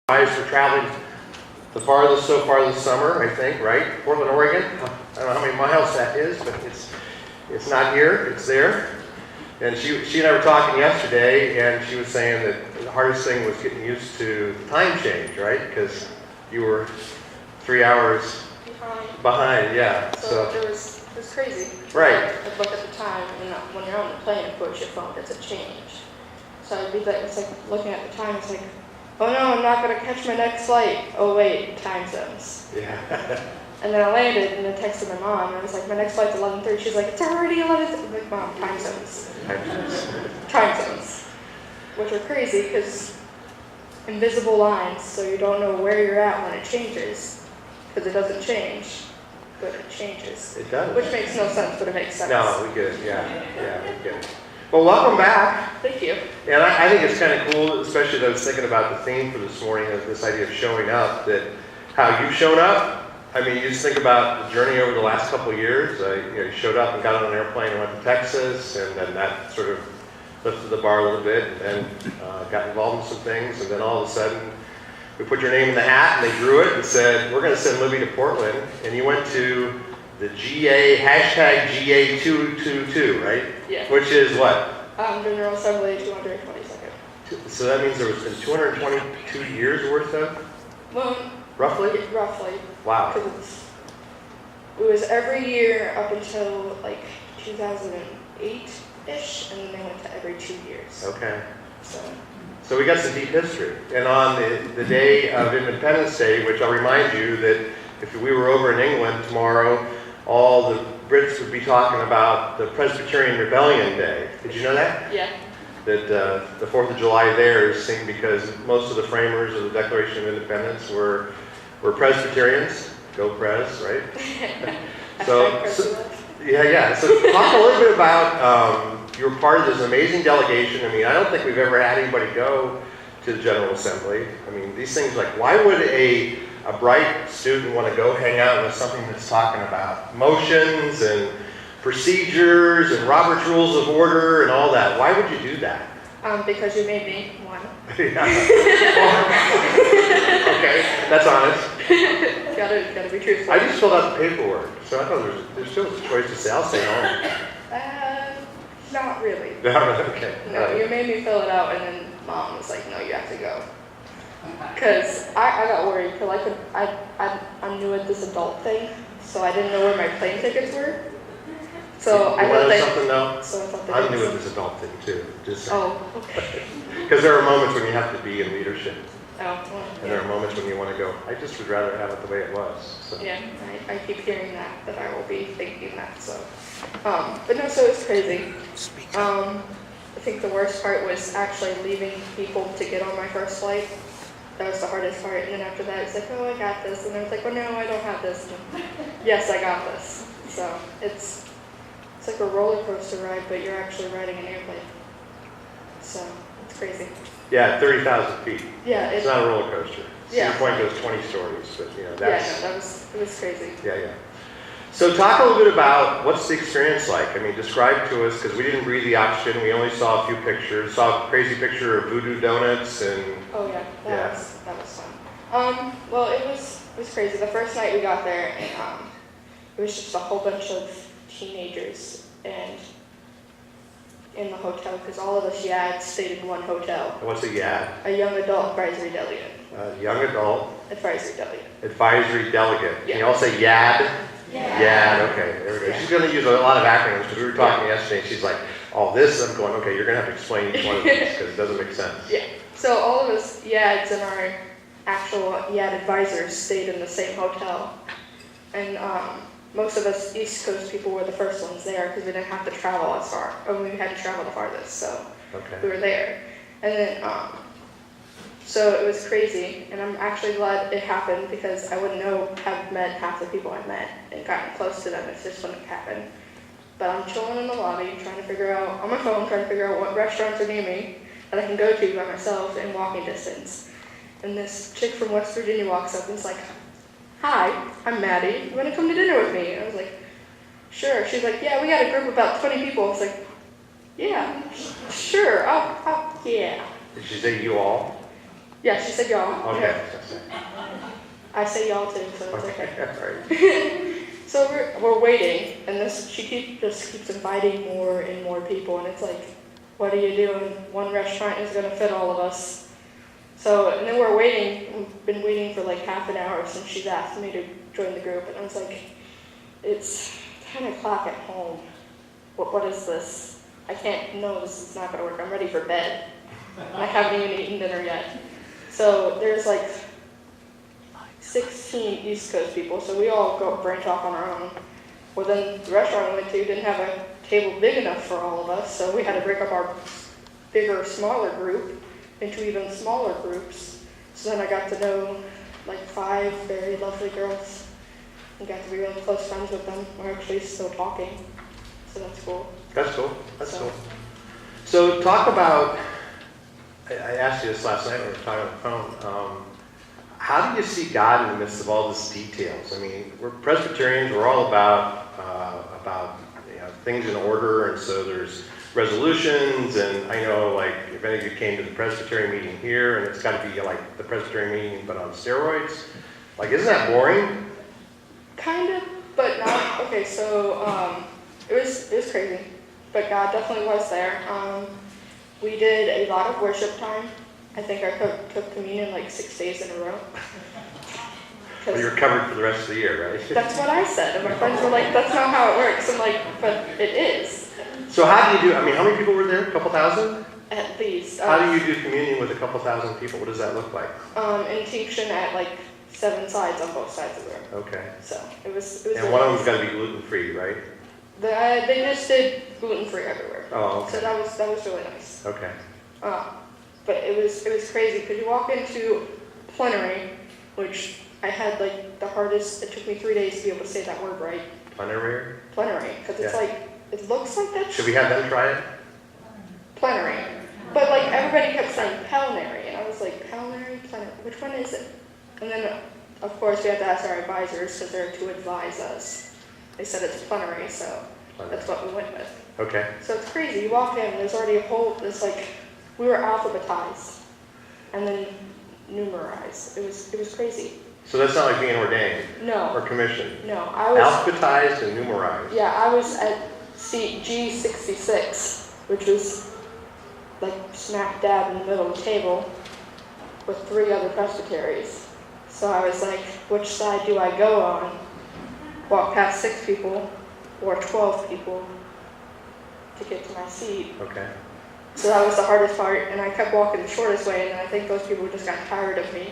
guys for traveling the farthest so far this summer, I think, right? Portland, Oregon. I don't know how many miles that is, but it's not here, it's there. And she and I were talking yesterday, and she was saying that the hardest thing was getting used to the time change, right? Because you were 3 hours behind, yeah. So it was crazy. Right. I'd look at the time, and when you're on the plane, of course, your phone doesn't change. So I'd be like, it's like looking at the time, it's like, oh no, I'm not going to catch my next flight. Oh wait, time zones. Yeah. And then I landed and I texted my mom, and I was like, my next flight's 11:30. She's like, it's already 11:30. I'm like, Mom, time zones. Time zones. Which are crazy because invisible lines, so you don't know where you're at when it changes. Because it doesn't change, but it changes. It does. Which makes no sense, but it makes sense. No, we get it, yeah, we get it. Well, welcome back. Thank you. And I think it's kind of cool, especially that I was thinking about the theme for this morning, of this idea of showing up, that how you've shown up. I mean, you just think about the journey over the last couple of years. You showed up and got on an airplane and went to Texas, and then that sort of lifted the bar a little bit, and then got involved in some things, and then all of a sudden, we put your name in the hat, and they drew it and said, we're going to send Libby to Portland, and you went to the GA, hashtag GA222, right? Yeah. Which is what? General Assembly 222nd. So that means there was been 222 years worth of? Well, Roughly? roughly. Wow. Because it was every year up until like 2008-ish, and then they went to every 2 years. Okay. So we got some deep history. And on the day of Independence Day, which I'll remind you that if we were over in England tomorrow, all the Brits would be talking about the Presbyterian Rebellion Day. Did you know that? yeah. That the 4th of July there is seen because most of the framers of the Declaration of Independence were Presbyterians. Go Pres, right? So yeah. So talk a little bit about, you were part of this amazing delegation. I mean, I don't think we've ever had anybody go to the General Assembly. I mean, these things, like, why would a bright student want to go hang out with something that's talking about motions and procedures and Robert's Rules of Order and all that? Why would you do that? Because you made me one. Okay, that's honest. Gotta be truthful. I just filled out the paperwork, so I thought there's still a choice to say, I'll stay home. Not really. Okay. No, you made me fill it out, and then Mom was like, no, you have to go. Because I got worried, because I'm new at this adult thing, so I didn't know where my plane tickets were. So I thought they... something though? So I thought they I'm new at this adult thing too, just saying. Oh, okay. Because there are moments when you have to be in leadership, Oh, well, and there are moments when you want to go, I just would rather have it the way it was. So. yeah, I keep hearing that I will be thinking that, so. But no, so it's crazy. I think the worst part was actually leaving people to get on my first flight. That was the hardest part, and then after that, it's like, oh, I got this, and I was like, oh, no, I don't have this. And yes, I got this. So it's like a roller coaster ride, but you're actually riding an airplane. So it's crazy. Yeah, 30,000 feet. Yeah, It's not a roller coaster. Yeah. Cedar Point goes 20 stories, but that's... Yeah, no, it was crazy. Yeah. So talk a little bit about what's the experience like. I mean, describe to us, because we didn't read the oxygen, we only saw a few pictures. Saw a crazy picture of Voodoo Donuts and... Oh yeah, that was fun. Well, it was crazy. The first night we got there, and it was just a whole bunch of teenagers and in the hotel, because all of us YADs stayed in one hotel. What's a YAD? A young adult advisory delegate. Young adult Advisory delegate. advisory delegate. Yeah. Can you all say YAD? Yeah. YAD, okay, there we go. Yeah. She's going to use a lot of acronyms, because we were talking yesterday, and she's like, all this, I'm going, okay, you're going to have to explain each one of these, because it doesn't make sense. Yeah. So all of us YADs and our actual YAD advisors stayed in the same hotel. And most of us East Coast people were the first ones there because we didn't have to travel as far. Or we had to travel the farthest, so we were there. And then, so it was crazy. And I'm actually glad it happened because I wouldn't have met half the people I met and gotten close to them if this wouldn't have happened. But I'm chilling in the lobby trying to figure out, on my phone, trying to figure out what restaurants are near me that I can go to by myself in walking distance. And this chick from West Virginia walks up and is like, hi, I'm Maddie. You want to come to dinner with me? And I was like, sure. She's like, yeah, we got a group of about 20 people. I was like, yeah, sure. Yeah. Did she say you all? Yeah, she said y'all. Okay. I say y'all too, so it's okay. All right. So we're waiting, and just keeps inviting more and more people, and it's like, what are you doing? One restaurant is gonna fit all of us. So, and then we're waiting. We've been waiting for like half an hour since she's asked me to join the group, and I was like, it's 10 o'clock at home. What is this? I can't. No, this is not gonna work. I'm ready for bed. I haven't even eaten dinner yet. So there's like 16 East Coast people, so we all go branch off on our own. Well, then the restaurant we went to didn't have a table big enough for all of us, so we had to break up our bigger, smaller group into even smaller groups. So then I got to know like 5 very lovely girls and got to be really close friends with them. We're actually still talking, so that's cool. That's cool. Cool. So talk about, I asked you this last night when we were talking on the phone. How do you see God in the midst of all these details? I mean, we're Presbyterians. We're all about things in order, and so there's resolutions. And I know, like, if any of you came to the Presbyterian meeting here, and it's got to be like the Presbyterian meeting, but on steroids. Like, isn't that boring? Kind of, but not. Okay, so it was crazy, but God definitely was there. We did a lot of worship time. I think I took communion like 6 days in a row. Well, you're covered for the rest of the year, right? That's what I said, and my friends were like, that's not how it works. I'm like, but it is. So how do you do, I mean, how many people were there? A couple thousand? At least. How do you do communion with a couple thousand people? What does that look like? Intinction at like 7 sides on both sides of the room. Okay. So it was And really one of them's nice. got to be gluten-free, right? They just did gluten-free everywhere. Oh, okay. So that was really nice. Okay. But it was crazy because you walk into plenary, which I had like the hardest. It took me 3 days to be able to say that word right. Plenary? Plenary, because it's Yeah. like it looks like that. Should we have them try it? Plenary, but like everybody kept saying plenary, and I was like plenary, which one is it? And then of course we had to ask our advisors because they're to advise us. They said it's plenary, so that's what we went with. Okay. So it's crazy. You walk in, and there's already a whole. It's like we were alphabetized, and then numerized. It was crazy. So that's not like being ordained No. or commissioned. No, I was. Alphabetized and numerized. Yeah, I was at seat G66, which was like smack dab in the middle of the table with 3 other presbyteries. So I was like, which side do I go on? Walk past 6 people or 12 people to get to my seat. Okay. So that was the hardest part, and I kept walking the shortest way, and then I think those people just got tired of me.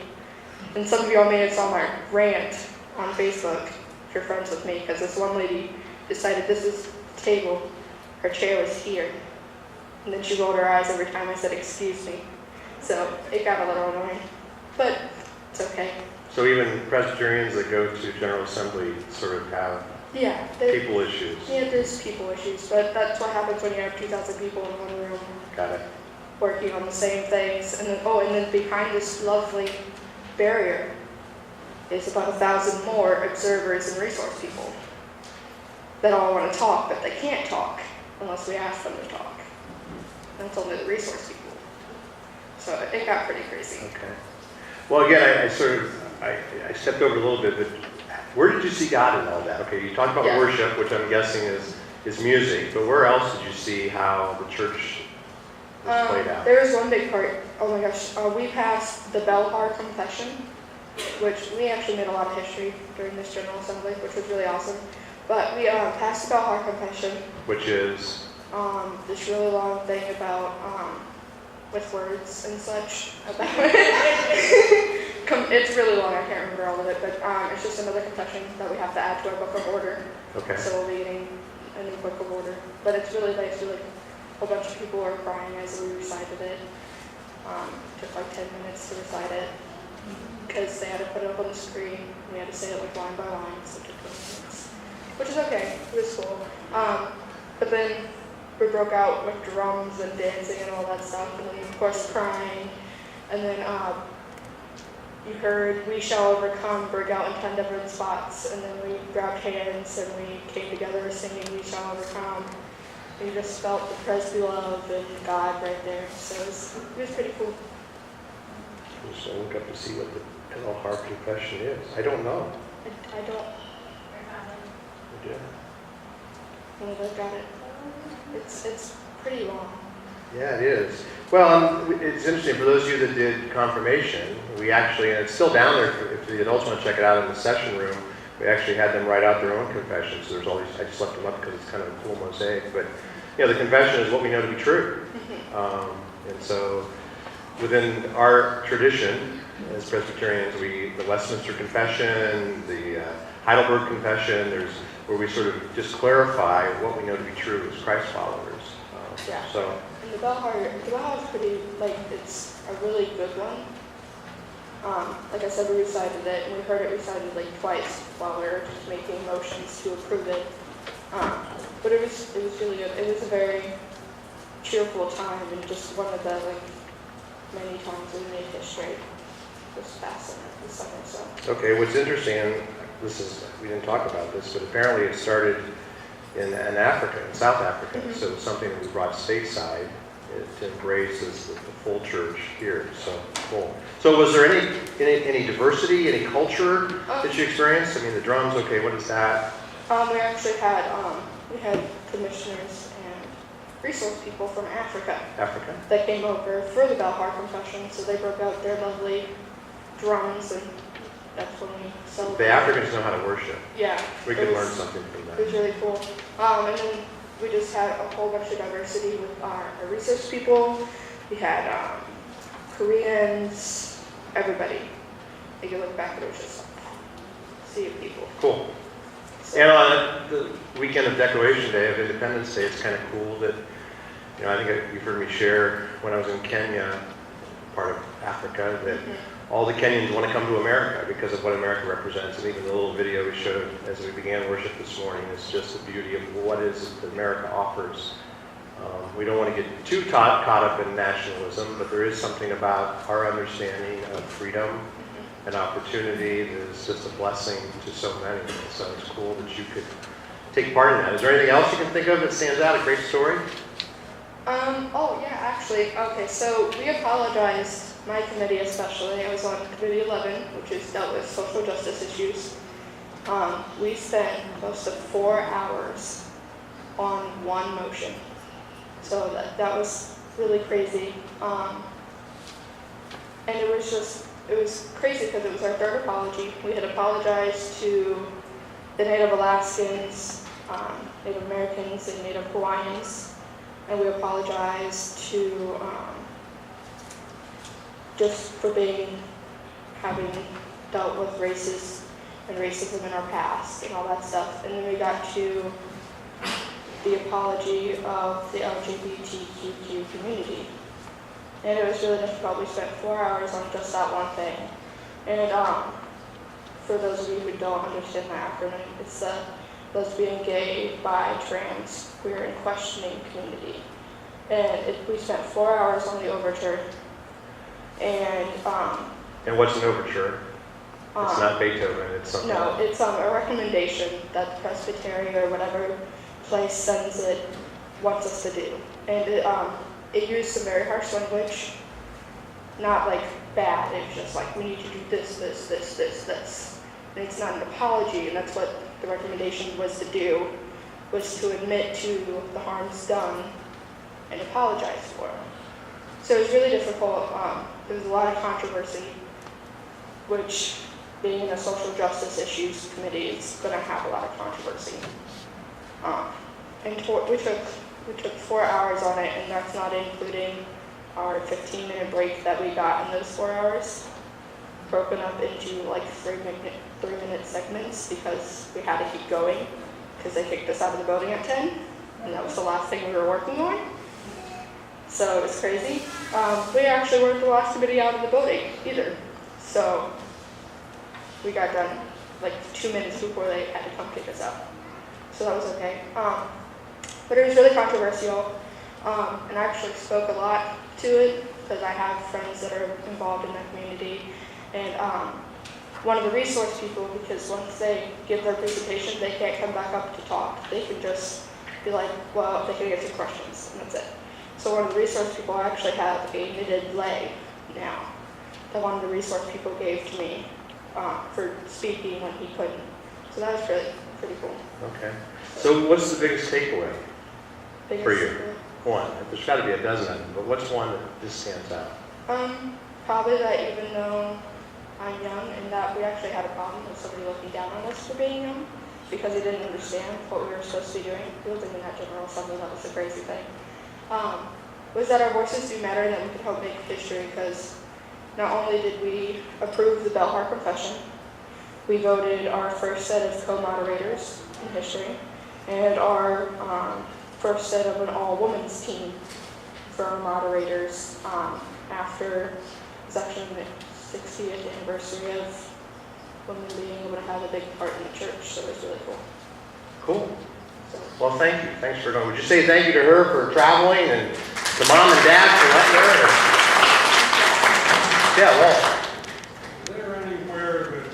And some of y'all may have saw my rant on Facebook, if you're friends with me, because this one lady decided this is the table, her chair was here. And then she rolled her eyes every time I said, excuse me. So it got a little annoying, but it's okay. So even Presbyterians that go to General Assembly sort of have Yeah, people issues. yeah, there's people issues, but that's what happens when you have 2,000 people in one room Got it. working on the same things. And then behind this lovely barrier is about 1,000 more observers and resource people that all want to talk, but they can't talk unless we ask them to talk. That's only the resource people. So it got pretty crazy. Okay. Well, again, I stepped over a little bit, but where did you see God in all that? Okay, you talked about Yeah. worship, which I'm guessing is music, but where else did you see how the church is played out? There was one big part. Oh my gosh, we passed the Belhar Confession, which we actually made a lot of history during this General Assembly, which was really awesome. But we passed the Belhar Confession, Which is? this really long thing about with words and such about it's really long. I can't remember all of it, but it's just another confession that we have to add to our book of order. Okay. So we'll be getting a new book of order, but it's really nice. Like a whole bunch of people were crying as we recited it. Took like 10 minutes to recite it because they had to put it up on the screen. We had to say it like line by line, so it took 20 minutes, which is okay. It was cool. But then we broke out with drums and dancing and all that stuff, and then of course crying, and then you heard "We Shall Overcome" break out in 10 different spots, and then we grabbed hands and we came together singing "We Shall Overcome." And you just felt the Presby love and God right there, so it was pretty cool. Just look up to see what the El-Har Confession is. I don't know. I don't. Yeah. Well, I've got it. It's pretty long. Yeah, it is. Well, it's interesting, for those of you that did confirmation, we actually, and it's still down there, if the adults want to check it out in the session room, we actually had them write out their own confessions. So there's all these, I just left them up because it's kind of a cool mosaic. But, you know, the confession is what we know to be true. And so within our tradition, as Presbyterians, the Westminster Confession, the Heidelberg Confession, there's where we sort of just clarify what we know to be true as Christ followers. Yeah. So. And the Bellhar is pretty, like, it's a really good one. Like I said, we recited it, and we heard it recited like twice while we were just making motions to approve it. But it was really good. It was a very cheerful time, and just one of the many times we made history this past summer. So. Okay, what's interesting, and we didn't talk about this, but apparently it started in Africa, in South Africa. Mm-hmm. So it was something that we brought stateside to embrace as the full church here. So cool. So was there any diversity, any culture that you experienced? I mean, the drums. Okay, what is that? We actually had commissioners and resource people from Africa. Africa. That came over for the Bellhar Confession, so they broke out their lovely drums, and that's when we celebrated. The Africans know how to worship. Yeah. We could learn something from that. It was really cool. And then we just had a whole bunch of diversity with our research people. We had Koreans, everybody. You can look back, it was just a sea of people. Cool. So, And on the weekend of Declaration Day, of Independence Day, it's kind of cool that, I think you've heard me share when I was in Kenya, part of Africa, that all the Kenyans want to come to America because of what America represents. And even the little video we showed as we began worship this morning is just the beauty of what is it that America offers. We don't want to get too caught up in nationalism, but there is something about our understanding of freedom and opportunity that is just a blessing to so many. So it's cool that you could take part in that. Is there anything else you can think of that stands out? A great story? Oh yeah, actually, okay, so we apologized, my committee especially. I was on Committee 11, which is dealt with social justice issues. We spent close to 4 hours on one motion. So that was really crazy. And it was crazy because it was our third apology. We had apologized to the Native Alaskans, Native Americans, and Native Hawaiians. And we apologized to just for having dealt with racism in our past and all that stuff. And then we got to the apology of the LGBTQ community. And it was really difficult. We spent 4 hours on just that one thing. And for those of you who don't understand the acronym, it's the lesbian, gay, bi, trans, queer, and questioning community. And we spent 4 hours on the overture. And what's an overture? It's not Beethoven, it's something no, else. it's a recommendation that the Presbytery or whatever place sends it, wants us to do. And it used some very harsh language, not like bad, it was just like, we need to do this. And it's not an apology, and that's what the recommendation was to do, was to admit to the harms done and apologize for them. So it was really difficult. There was a lot of controversy, which being in a social justice issues committee is going to have a lot of controversy. And we took 4 hours on it, and that's not including our 15-minute break that we got in those 4 hours, broken up into like 3-minute segments because we had to keep going because they kicked us out of the building at 10, and that was the last thing we were working on. So it was crazy. We actually weren't the last committee out of the building either. So we got done like 2 minutes before they had to come kick us out. So that was okay. But it was really controversial. And I actually spoke a lot to it because I have friends that are involved in that community. And one of the resource people, because once they give their presentation, they can't come back up to talk. They can just be like, well, they can answer questions, and that's it. So one of the resource people actually have a knitted leg now a lot of the resource people gave to me for speaking when he couldn't. So that was really pretty cool. Okay. So what's the biggest takeaway for you? One. There's got to be a dozen of them, but what's one that just stands out? Probably that even though I'm young and that we actually had a problem with somebody looking down on us for being young because he didn't understand what we were supposed to be doing. He was in that General Assembly, that was a crazy thing. Was that our voices do matter and that we could help make history because not only did we approve the Bellhart Confession, we voted our first set of co-moderators in history and our first set of an all-women's team for our moderators after it was actually the 60th anniversary of women being able to have a big part in the church, so it was really cool. Cool. So, Well, thank you. Thanks for going. Would you say thank you to her for traveling and to Mom and Dad for letting her? Yeah, well. Is there anywhere that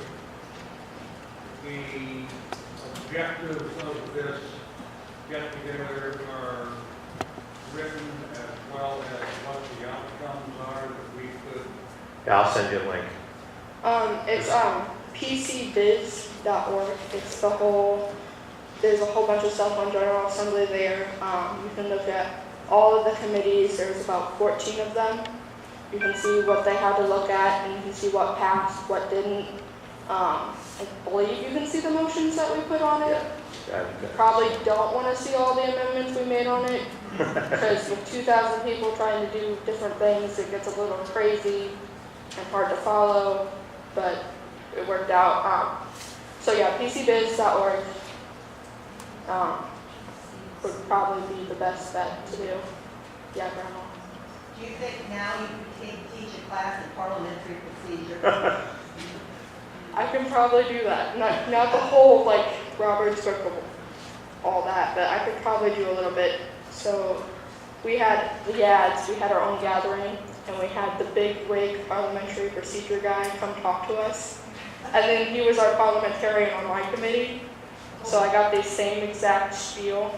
the objectives of this get-together are written as well as what the outcomes are that we could? Yeah, I'll send you a link. it's pcbiz.org. It's there's a whole bunch of stuff on General Assembly there. You can look at all of the committees. There's about 14 of them. You can see what they had to look at, and you can see what passed, what didn't. I believe you can see the motions that we put on it. You probably don't want to see all the amendments we made on it, because with 2,000 people trying to do different things, it gets a little crazy and hard to follow, but it worked out. So yeah, pcbiz.org would probably be the best bet to do. Yeah, Grandma. Do you think now you can teach a class in parliamentary procedure? I can probably do that. Not the whole like Robert's Book of all that, but I could probably do a little bit. So we had the YADS, we had our own gathering, and we had the big wig parliamentary procedure guy come talk to us. And then he was our parliamentarian on my committee. So I got the same exact spiel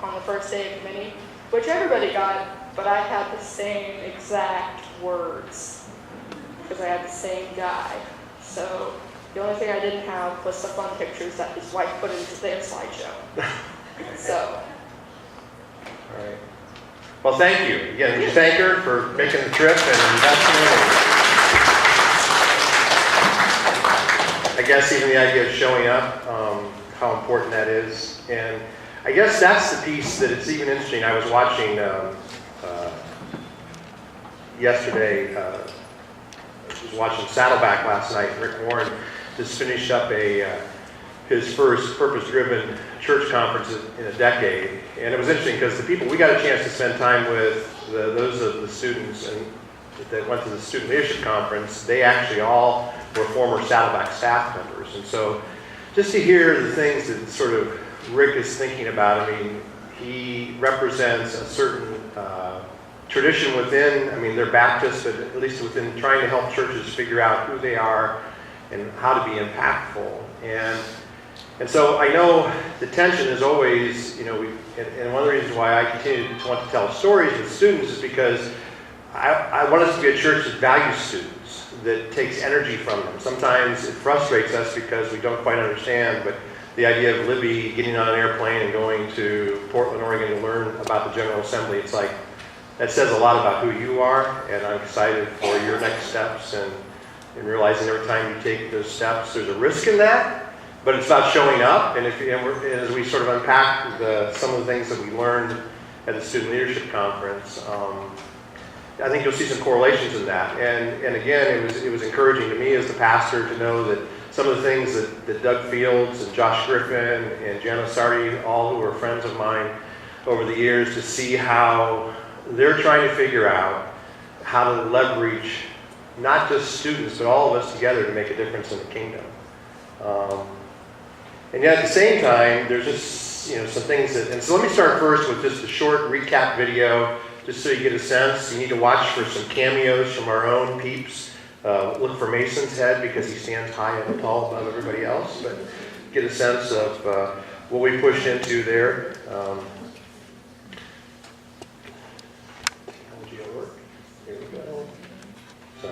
on the first day of committee, which everybody got, but I had the same exact words because I had the same guy. So the only thing I didn't have was the fun pictures that his wife put into their slideshow. So. All right. Well, thank you. Again, we thank her for making the trip and investment. I guess even the idea of showing up, how important that is. And I guess that's the piece that it's even interesting. I was watching yesterday, I was watching Saddleback last night. Rick Warren just finished up his first purpose-driven church conference in a decade. And it was interesting because we got a chance to spend time with those of the students that went to the student leadership conference. They actually all were former Saddleback staff members. And so just to hear the things that sort of Rick is thinking about, I mean, he represents a certain tradition within, I mean, they're Baptists, but at least within trying to help churches figure out who they are and how to be impactful. And so I know the tension is always, and one of the reasons why I continue to want to tell stories with students is because I want us to be a church that values students, that takes energy from them. Sometimes it frustrates us because we don't quite understand, but the idea of Libby getting on an airplane and going to Portland, Oregon to learn about the General Assembly, it's like, that says a lot about who you are, and I'm excited for your next steps and realizing every time you take those steps, there's a risk in that, but it's about showing up, and as we sort of unpack some of the things that we learned at the Student Leadership Conference, I think you'll see some correlations in that. And again, it was encouraging to me as the pastor to know that some of the things that Doug Fields and Josh Griffin and Jana Sardi, all who are friends of mine over the years, to see how they're trying to figure out how to leverage not just students, but all of us together to make a difference in the kingdom. And yet at the same time, there's just some things and so let me start first with just a short recap video, just so you get a sense. You need to watch for some cameos from our own peeps. Look for Mason's head because he stands high and tall above everybody else, but get a sense of what we pushed into there. Technology will work. Here we go. So,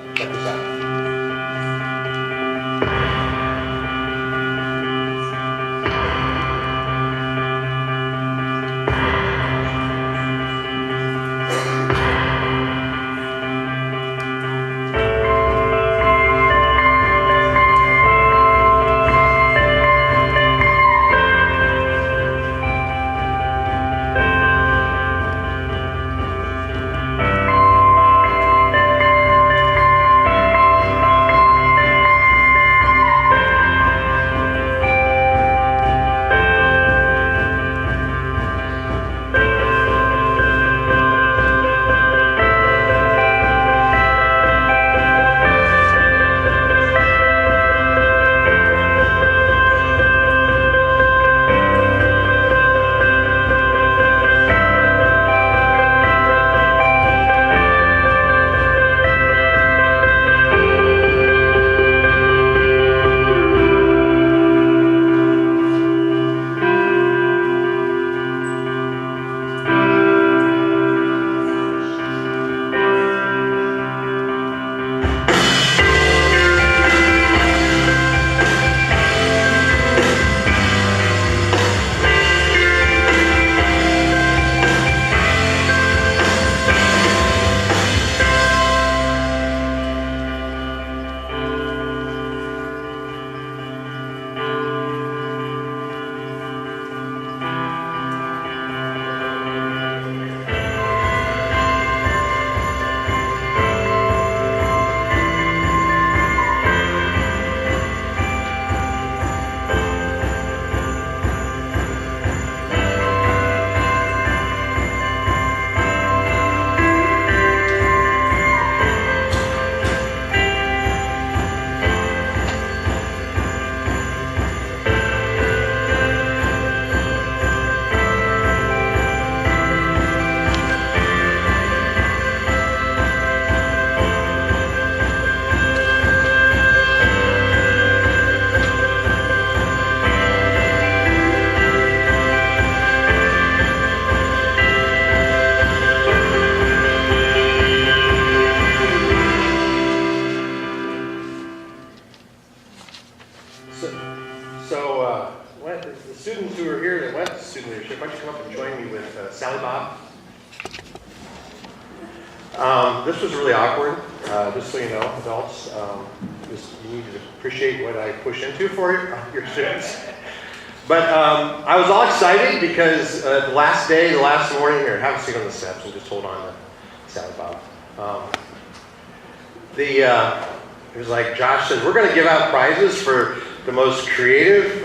What, the students who are here that went to student leadership, why don't you come up and join me with Sally Bob? This was really awkward, just so you know, adults. You need to appreciate what I push into for your students. But I was all excited because the last day, the last morning, here, have a seat on the steps and just hold on to Sally Bob. It was like Josh said, we're going to give out prizes for the most creative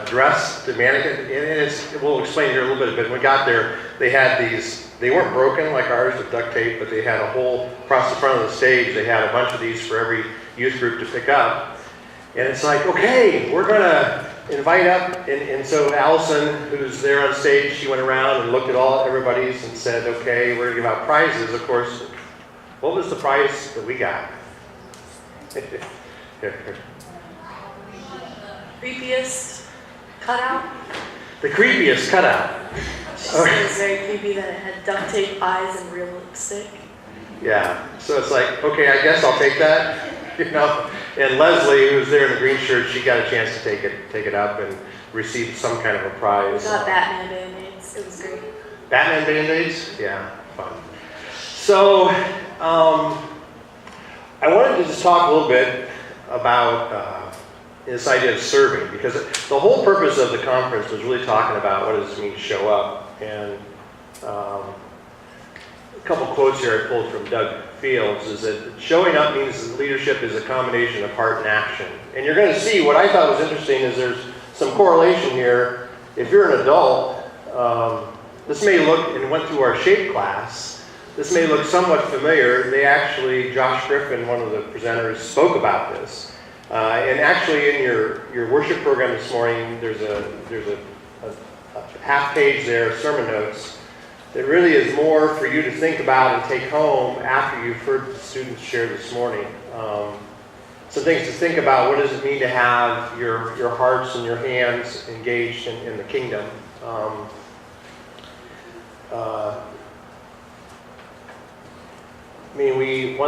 dressed mannequin. And we'll explain here a little bit, but when we got there, they had these, they weren't broken like ours with duct tape, but they had a whole, across the front of the stage, they had a bunch of these for every youth group to pick up. And it's like, okay, we're going to invite up, and so Allison, who's there on stage, she went around and looked at everybody's and said, okay, we're going to give out prizes. Of course, what was the prize that we got? Here. Creepiest cutout. The creepiest cutout. She said it was very creepy that it had duct tape eyes and real lipstick. Yeah, so it's like, okay, I guess I'll take that, you know. And Leslie, who's there in the green shirt, she got a chance to take it up and receive some kind of a prize. We got Batman Band-Aids. It was great. Batman Band-Aids? Yeah, fun. So, I wanted to just talk a little bit about this idea of serving, because the whole purpose of the conference was really talking about what does it mean to show up. And a couple quotes here I pulled from Doug Fields is that showing up means that leadership is a combination of heart and action. And you're going to see what I thought was interesting is there's some correlation here. If you're an adult, this may look, and went through our SHAPE class, this may look somewhat familiar. They actually, Josh Griffin, one of the presenters, spoke about this. And actually in your worship program this morning, there's a half page there, sermon notes, that really is more for you to think about and take home after you've heard the students share this morning. Some things to think about. What does it mean to have your hearts and your hands engaged in the kingdom? One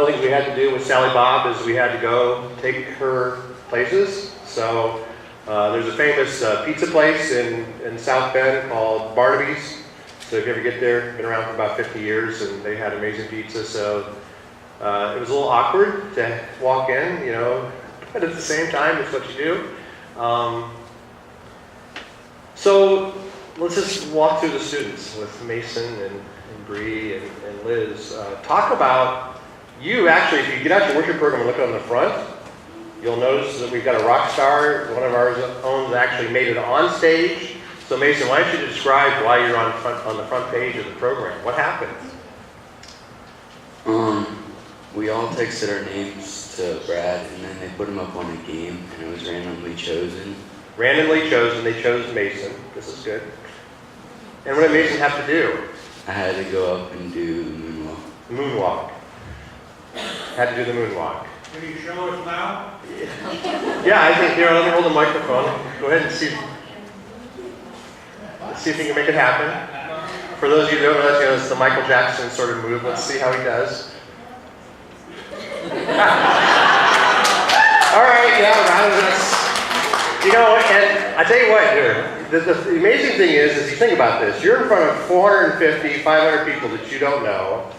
of the things we had to do with Sally Bob is we had to go take her places. So there's a famous pizza place in South Bend called Barnaby's. So if you ever get there, been around for about 50 years, and they had amazing pizza. So it was a little awkward to walk in, you know, but at the same time, it's what you do. So let's just walk through the students with Mason and Bree and Liz. Talk about you. Actually, if you get out your worship program and look on the front, you'll notice that we've got a rock star. One of our own actually made it on stage. So Mason, why don't you describe why you're on the front page of the program? What happened? We all texted our names to Brad, and then they put them up on a game, and it was randomly chosen. Randomly chosen. They chose Mason. This is good. And what did Mason have to do? I had to go up and do the moonwalk. The moonwalk. Had to do the moonwalk. Can you show us now? Yeah, I think here. Let me hold the microphone. Go ahead and see. Let's see if you can make it happen. For those of you who don't know, it's the Michael Jackson sort of move. Let's see how he does. All right, yeah, you know, and I tell you what, here, the amazing thing is you think about this. You're in front of 450, 500 people that you don't know,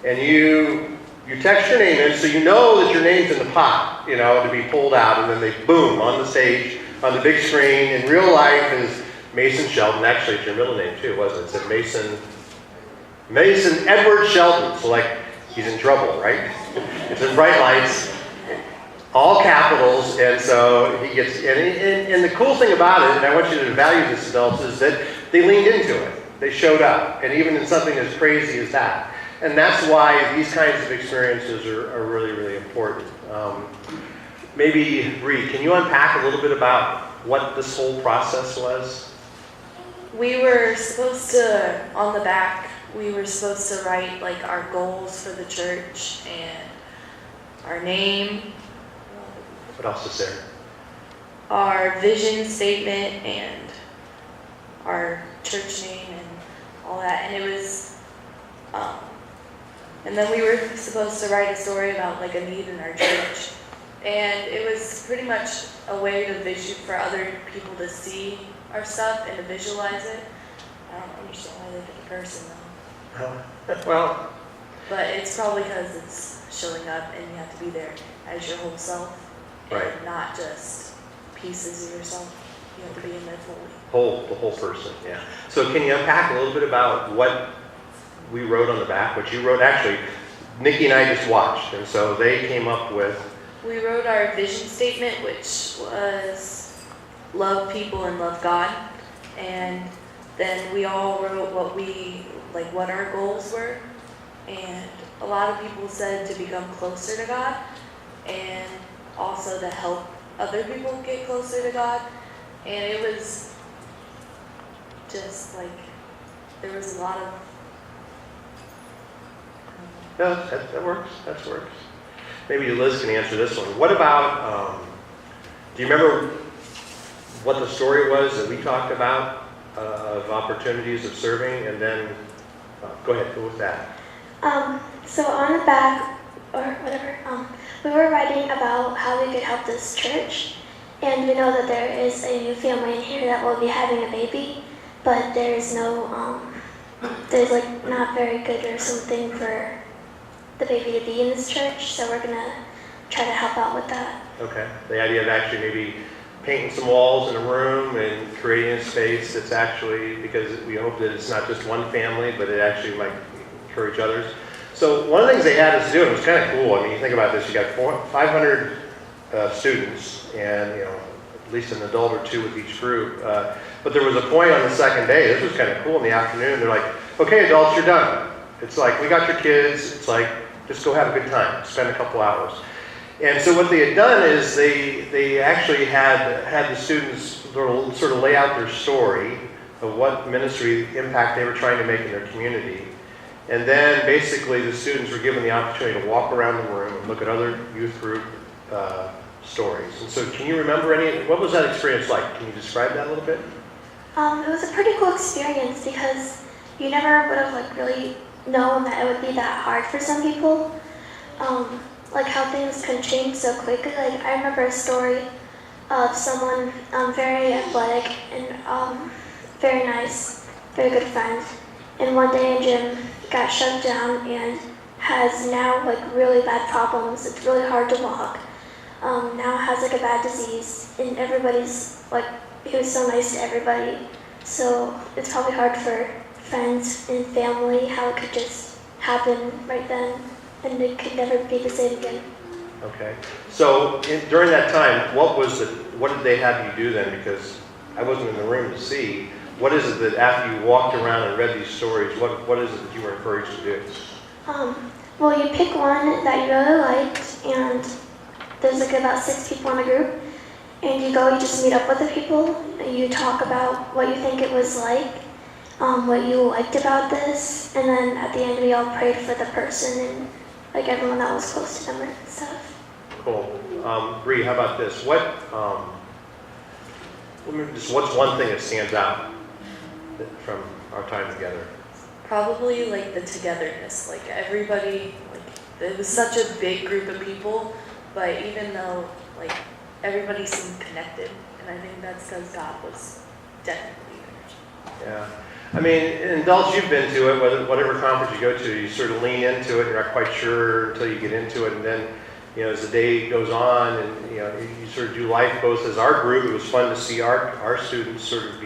and you text your name in, so you know that your name's in the pot, you know, to be pulled out, and then they boom on the stage, on the big screen. In real life is Mason Sheldon. Actually, it's your middle name too, wasn't it? It said Mason Edward Sheldon. So like he's in trouble, right? It's in bright lights, all capitals, and so he gets. And the cool thing about it, and I want you to value this, adults, is that they leaned into it. They showed up, and even in something as crazy as that. And that's why these kinds of experiences are really, really important. Maybe, Bree, can you unpack a little bit about what this whole process was? We were supposed to, on the back, we were supposed to write like our goals for the church and our name, What else is there? our vision statement, and our church name and all that. And it was, and then we were supposed to write a story about like a need in our church. And it was pretty much a way to for other people to see our stuff and to visualize it. I don't understand why they did a person though. Well, But it's probably because it's showing up and you have to be there as your whole self. Right. And not just pieces of yourself. You have to be in there fully. the whole person, yeah. So can you unpack a little bit about what we wrote on the back, what you wrote? Actually, Nikki and I just watched, and so they came up with, We wrote our vision statement, which was love people and love God. And then we all wrote what our goals were. And a lot of people said to become closer to God and also to help other people get closer to God. And it was just like, there was a lot of, no, that works, that works. Maybe Liz can answer this one. What about, do you remember what the story was that we talked about of opportunities of serving? And then, go ahead, go with that. So on the back, or whatever, we were writing about how we could help this church. And we know that there is a new family in here that will be having a baby, but there's no, there's like not very good or something for the baby to be in this church, so we're gonna try to help out with that. Okay. The idea of actually maybe painting some walls in a room and creating a space that's actually, because we hope that it's not just one family, but it actually might encourage others. So one of the things they had us do, and it was kind of cool. I mean, you think about this, you got 500 students, and at least an adult or two with each group. But there was a point on the second day, this was kind of cool in the afternoon, they're like, okay, adults, you're done. It's like, we got your kids, it's like, just go have a good time, spend a couple hours. And so what they had done is they actually had the students sort of lay out their story of what ministry impact they were trying to make in their community. And then basically the students were given the opportunity to walk around the room and look at other youth group stories. And so can you remember what was that experience like? Can you describe that a little bit? It was a pretty cool experience because you never would have really known that it would be that hard for some people. Like how things can change so quickly. Like I remember a story of someone very athletic and very nice, very good friend. And one day in gym got shut down and has now really bad problems. It's really hard to walk. Now has a bad disease, and everybody's he was so nice to everybody. So it's probably hard for friends and family how it could just happen right then, and it could never be the same again. Okay. So during that time, what did they have you do then? Because I wasn't in the room to see. What is it that after you walked around and read these stories, what is it that you were encouraged to do? Well, you pick one that you really liked, and there's about 6 people in the group, and you just meet up with the people, and you talk about what you think it was like, what you liked about this, and then at the end we all prayed for the person and everyone that was close to them and stuff. Cool. Bree, how about this? What's one thing that stands out from our time together? Probably the togetherness. Everybody, it was such a big group of people, but even though everybody seemed connected, and I think that's because God was definitely there. Yeah. I mean, in adults, you've been to it, whatever conference you go to, you sort of lean into it, you're not quite sure until you get into it, and then, as the day goes on, and, you sort of do life both as our group. It was fun to see our students sort of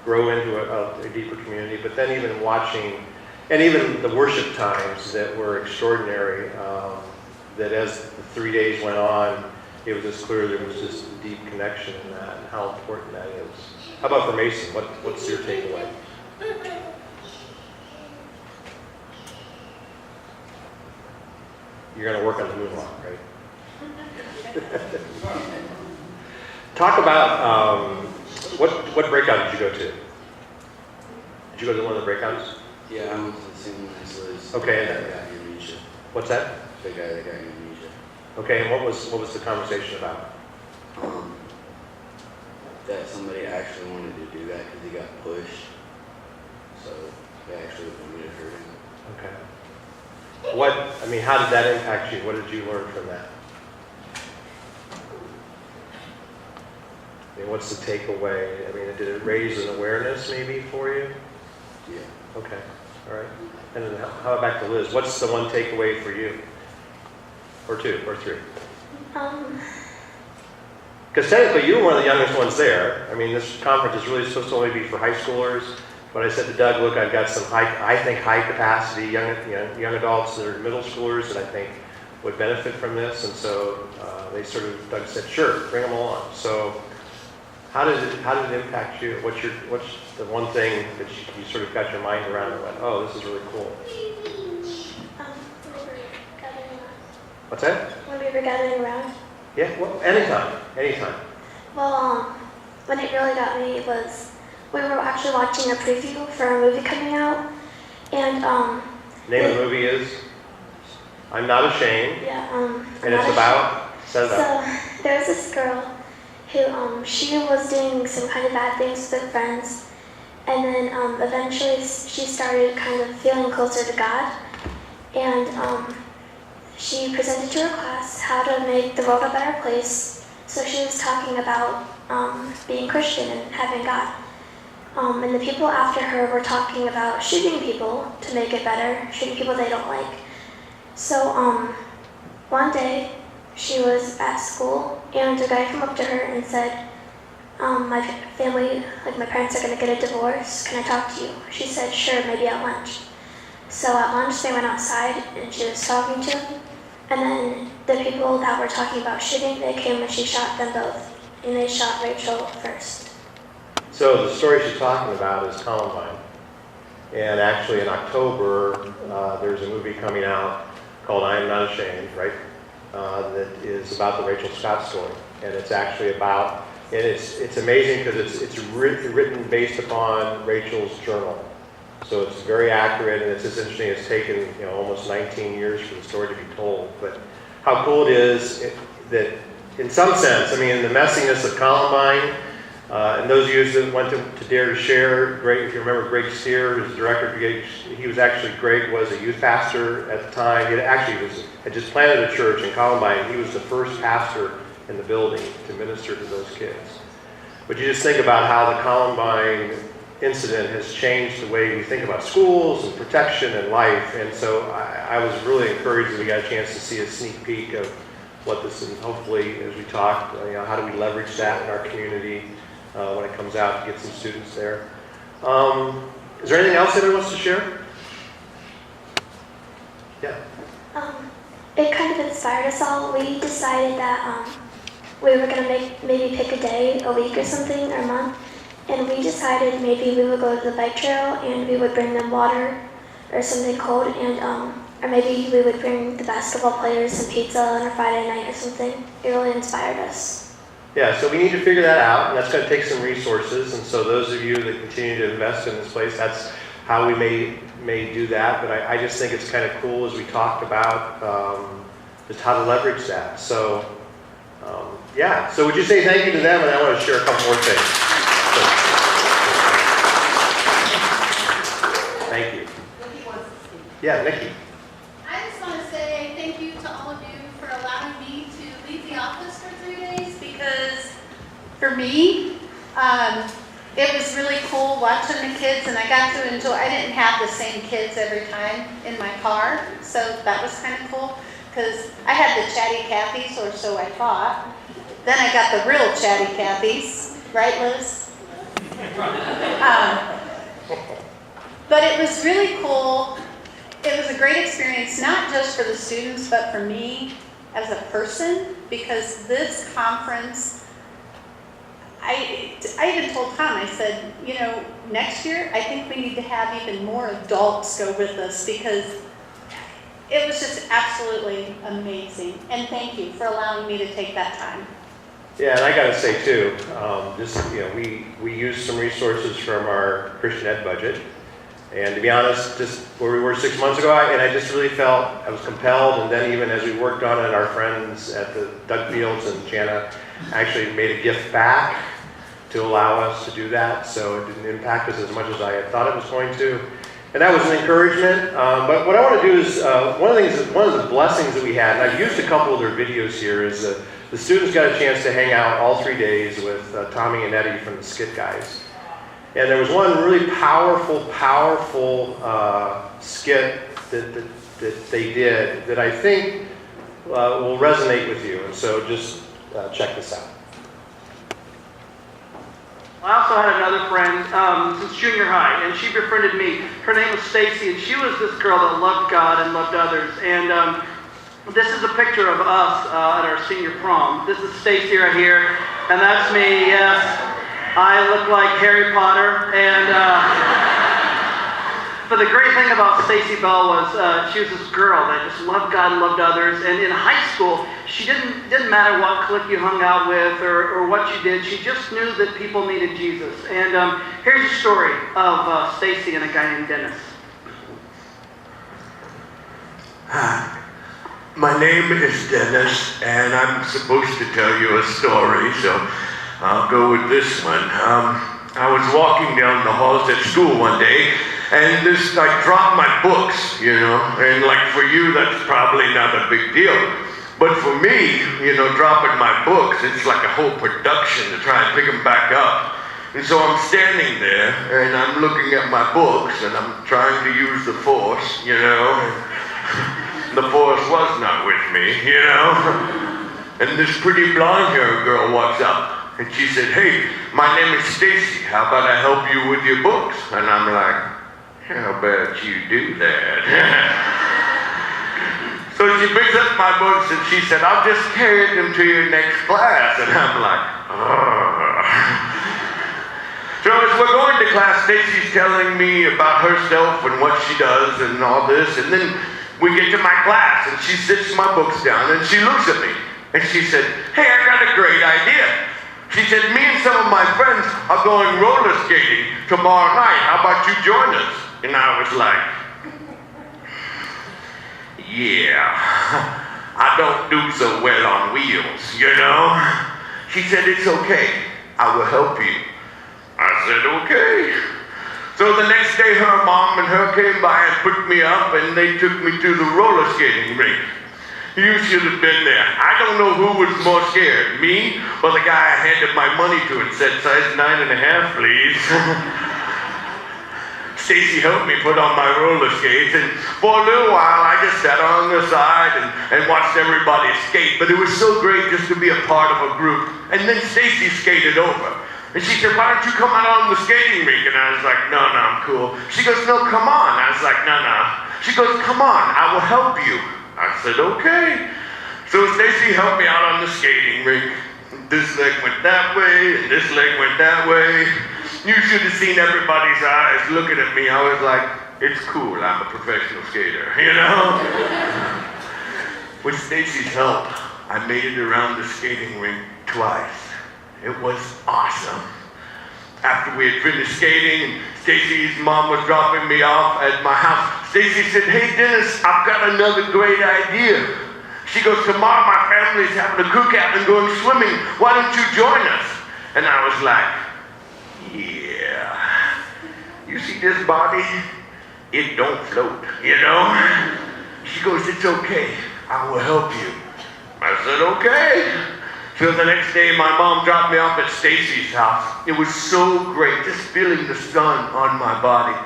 grow into a deeper community, but then even watching, and even the worship times that were extraordinary, that as the 3 days went on, it was just clear there was this deep connection in that and how important that is. How about for Mason? What's your takeaway? You're going to work on the moonwalk, right? Talk about what breakout did you go to? Did you go to one of the breakouts? Yeah, I went to the same one as Liz. Okay. The guy that got amnesia. What's that? The guy that got amnesia. Okay, and what was the conversation about? That somebody actually wanted to do that because he got pushed. So they actually wanted to hurt him. Okay. How did that impact you? What did you learn from that? I mean, what's the takeaway? I mean, did it raise an awareness maybe for you? Yeah. Okay, all right. And then how about back to Liz? What's the one takeaway for you? Or two, or three? Because technically you were one of the youngest ones there. I mean, this conference is really supposed to only be for high schoolers. But I said to Doug, look, I've got some high capacity young adults that are middle schoolers that I think would benefit from this. And so Doug said, sure, bring them along. So how did it impact you? What's the one thing that you sort of got your mind around and went, oh, this is really cool? What's that? When we were gathering around. Yeah, well, anytime. Well, when it really got me was we were actually watching a preview for a movie coming out, and Name of the movie is I'm Not Ashamed, and it's about, says that. So there was this girl who she was doing some kind of bad things with her friends, and then eventually she started kind of feeling closer to God, and she presented to her class how to make the world a better place. So she was talking about being Christian and having God. And the people after her were talking about shooting people to make it better, shooting people they don't like. So one day she was at school and a guy came up to her and said, my family, like my parents are gonna get a divorce, can I talk to you? She said, sure, maybe at lunch. So at lunch they went outside and she was talking to him. And then the people that were talking about shooting, they came and she shot them both. And they shot Rachel first. So the story she's talking about is Columbine. And actually in October, there's a movie coming out called I Am Not Ashamed, right? That is about the Rachel Scott story. And it's actually about, and it's amazing because it's written based upon Rachel's journal. So it's very accurate, and it's just interesting. It's taken almost 19 years for the story to be told. But how cool it is that, in some sense, I mean, the messiness of Columbine, and those of you that went to Dare to Share, Greg, if you remember Greg Steer, who's the director, Greg was a youth pastor at the time. He had just planted a church in Columbine. He was the first pastor in the building to minister to those kids. But you just think about how the Columbine incident has changed the way we think about schools and protection and life. And so I was really encouraged that we got a chance to see a sneak peek of what this, and hopefully as we talk, how do we leverage that in our community when it comes out to get some students there. Is there anything else anyone wants to share? Yeah. It kind of inspired us all. We decided that we were going to maybe pick a day, a week or something, or a month. And we decided maybe we would go to the bike trail and we would bring them water or something cold, and or maybe we would bring the basketball players some pizza on a Friday night or something. It really inspired us. Yeah, so we need to figure that out, and that's going to take some resources. And so those of you that continue to invest in this place, that's how we may do that. But I just think it's kind of cool as we talked about just how to leverage that. So yeah, so would you say thank you to them? And I want to share a couple more things. Thank you. Nikki wants to speak. Yeah, Nikki. I just want to say thank you to all of you for allowing me to leave the office for 3 days, because for me, it was really cool watching the kids, and I got to enjoy. I didn't have the same kids every time in my car, so that was kind of cool, because I had the chatty Cathy's, or so I thought. Then I got the real chatty Cathy's, right, Liz? But it was really cool. It was a great experience, not just for the students, but for me as a person, because this conference, I even told Tom, I said, next year, I think we need to have even more adults go with us, because it was just absolutely amazing. And thank you for allowing me to take that time. Yeah, and I got to say too, we used some resources from our Christian Ed budget. And to be honest, just where we were 6 months ago, I just really felt I was compelled. And then even as we worked on it, our friends at the Doug Fields and Jana actually made a gift back to allow us to do that. So it didn't impact us as much as I had thought it was going to. And that was an encouragement. But what I want to do is, one of the blessings that we had, and I've used a couple of their videos here, is the students got a chance to hang out all 3 days with Tommy and Eddie from the Skit Guys. And there was one really powerful skit that they did that I think will resonate with you. And so just check this out. I also had another friend since junior high, and she befriended me. Her name was Stacy, and she was this girl that loved God and loved others. And this is a picture of us at our senior prom. This is Stacy right here, and that's me. Yes, I look like Harry Potter. And but the great thing about Stacy Bell was she was this girl that just loved God and loved others. And in high school, she didn't matter what clique you hung out with or what you did. She just knew that people needed Jesus. And here's a story of Stacy and a guy named Dennis. Hi, my name is Dennis, and I'm supposed to tell you a story, so I'll go with this one. I was walking down the halls at school one day, and I dropped my books, and like for you, that's probably not a big deal. But for me, dropping my books, it's like a whole production to try and pick them back up. And so I'm standing there, and I'm looking at my books, and I'm trying to use the force, The force was not with me, And this pretty blonde-haired girl walks up, and she said, "Hey, my name is Stacy. How about I help you with your books?" And I'm like, "How about you do that?" So she picks up my books and she said, "I'll just carry them to your next class." And I'm like, "Oh." So as we're going to class, Stacy's telling me about herself and what she does and all this. And then we get to my class and she sits my books down and she looks at me. And she said, "Hey, I got a great idea." She said, "Me and some of my friends are going roller skating tomorrow night. How about you join us?" And I was like, "Yeah, I don't do so well on wheels, She said, "It's okay. I will help you." I said, "Okay." So the next day, her mom and her came by and picked me up, and they took me to the roller skating rink. You should have been there. I don't know who was more scared, me or the guy I handed my money to and said, "Size 9.5, please." Stacy helped me put on my roller skates, and for a little while I just sat on the side and watched everybody skate. But it was so great just to be a part of a group. And then Stacy skated over. And she said, "Why don't you come out on the skating rink?" And I was like, No, I'm cool." She goes, "No, come on." I was like, No. She goes, "Come on, I will help you." I said, "Okay." So Stacy helped me out on the skating rink. This leg went that way, and this leg went that way. You should have seen everybody's eyes looking at me. I was like, "It's cool, I'm a professional skater, With Stacy's help, I made it around the skating rink twice. It was awesome. After we had finished skating and Stacy's mom was dropping me off at my house, Stacy said, "Hey Dennis, I've got another great idea." She goes, "Tomorrow my family's having a cookout and going swimming. Why don't you join us?" And I was like, "Yeah. You see this body? It don't float, She goes, "It's okay. I will help you." I said, "Okay." So the next day, my mom dropped me off at Stacy's house. It was so great, just feeling the sun on my body.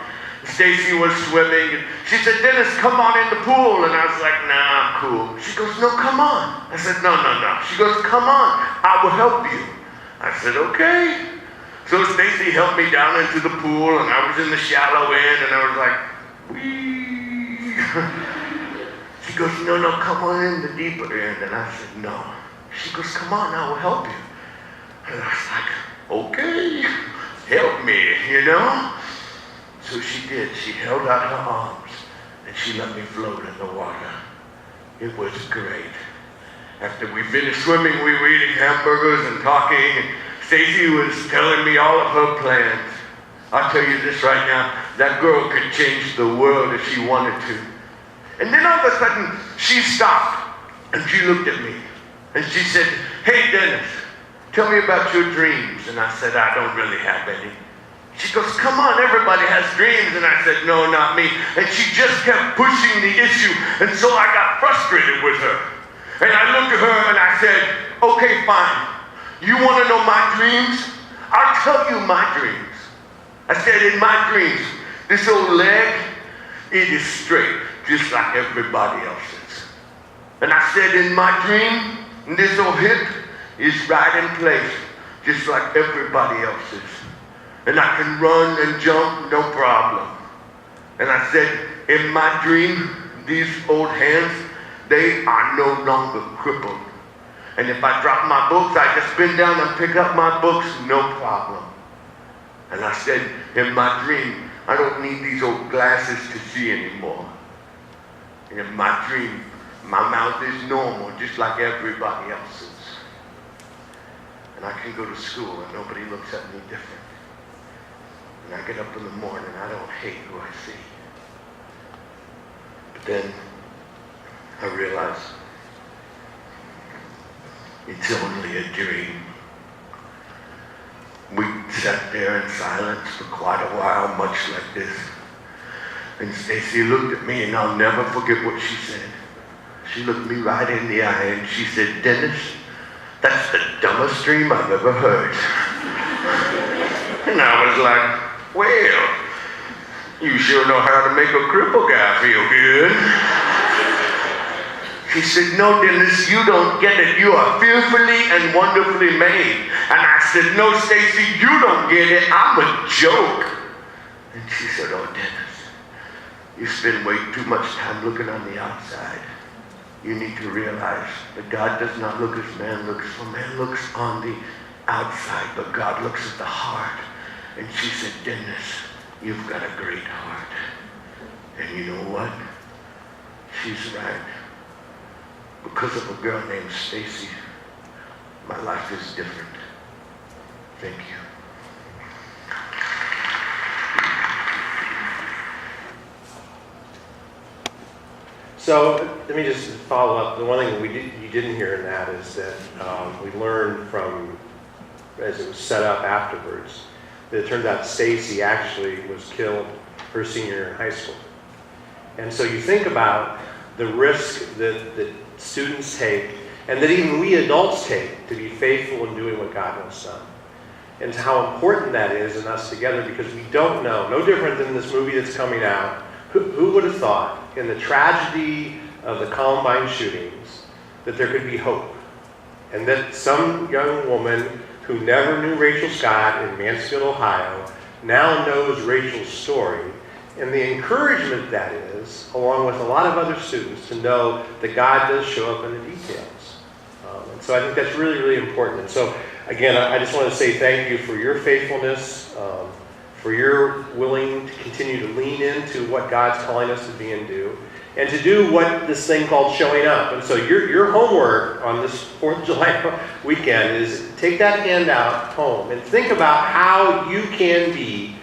Stacy was swimming, and she said, "Dennis, come on in the pool." And I was like, "Nah, I'm cool." She goes, "No, come on." I said, No. She goes, "Come on, I will help you." I said, "Okay." So Stacy helped me down into the pool, and I was in the shallow end, and I was like, "Wee." She goes, No, come on in the deeper end. And I said, "No." She goes, "Come on, I will help you." And I was like, "Okay, help me, So she did. She held out her arms, and she let me float in the water. It was great. After we finished swimming, we were eating hamburgers and talking, and Stacy was telling me all of her plans. I'll tell you this right now, that girl could change the world if she wanted to. And then all of a sudden, she stopped, and she looked at me. And she said, "Hey, Dennis, tell me about your dreams." And I said, "I don't really have any." She goes, "Come on, everybody has dreams." And I said, "No, not me." And she just kept pushing the issue. And so I got frustrated with her. And I looked at her and I said, okay, fine. You want to know my dreams? I'll tell you my dreams. I said, in my dreams, this old leg, it is straight, just like everybody else's. And I said, in my dream, this old hip is right in place, just like everybody else's. And I can run and jump, no problem. And I said, in my dream, these old hands, they are no longer crippled. And if I drop my books, I just bend down and pick up my books, no problem. And I said, in my dream, I don't need these old glasses to see anymore. And in my dream, my mouth is normal, just like everybody else's. And I can go to school and nobody looks at me different. And I get up in the morning, I don't hate who I see. But then I realize it's only a dream. We sat there in silence for quite a while, much like this. And Stacy looked at me, and I'll never forget what she said. She looked me right in the eye and she said, Dennis, that's the dumbest dream I've ever heard. And I was like, well, you sure know how to make a cripple guy feel good. She said, no, Dennis, you don't get it. You are fearfully and wonderfully made. And I said, no, Stacy, you don't get it. I'm a joke. And she said, oh, Dennis, you spend way too much time looking on the outside. You need to realize that God does not look as man looks, for man looks on the outside, but God looks at the heart. And she said, Dennis, you've got a great heart. And you know what? She's right. Because of a girl named Stacy, my life is different. Thank you. So let me just follow up. The one thing you didn't hear in that is that we learned from, as it was set up afterwards, that it turns out Stacy actually was killed her senior year in high school. And so you think about the risk that students take, and that even we adults take, to be faithful in doing what God wants done. And how important that is in us together, because we don't know, no different than this movie that's coming out. Who would have thought, in the tragedy of the Columbine shootings, that there could be hope? And that some young woman who never knew Rachel Scott in Mansfield, Ohio, now knows Rachel's story, and the encouragement that is, along with a lot of other students, to know that God does show up in the details. And so I think that's really, really important. And so, again, I just want to say thank you for your faithfulness, for your willing to continue to lean into what God's calling us to be and do, and to do what this thing called showing up. And so your homework on this 4th of July weekend is take that handout home and think about how you can be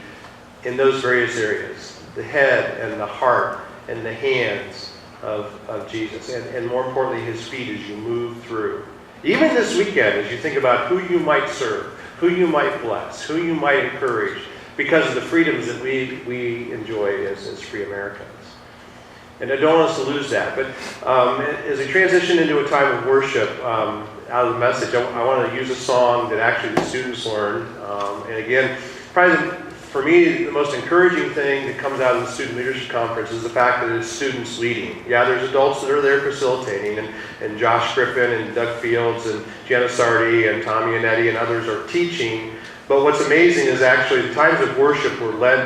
in those various areas, the head and the heart and the hands of Jesus, and more importantly, his feet as you move through. Even this weekend, as you think about who you might serve, who you might bless, who you might encourage, because of the freedoms that we enjoy as free Americans. And I don't want us to lose that. But as we transition into a time of worship, out of the message, I want to use a song that actually the students learned. And again, probably for me, the most encouraging thing that comes out of the Student Leadership Conference is the fact that it's students leading. Yeah, there's adults that are there facilitating, and Josh Griffin and Doug Fields and Gianna Sardi and Tommy and Eddie and others are teaching. But what's amazing is actually the times of worship were led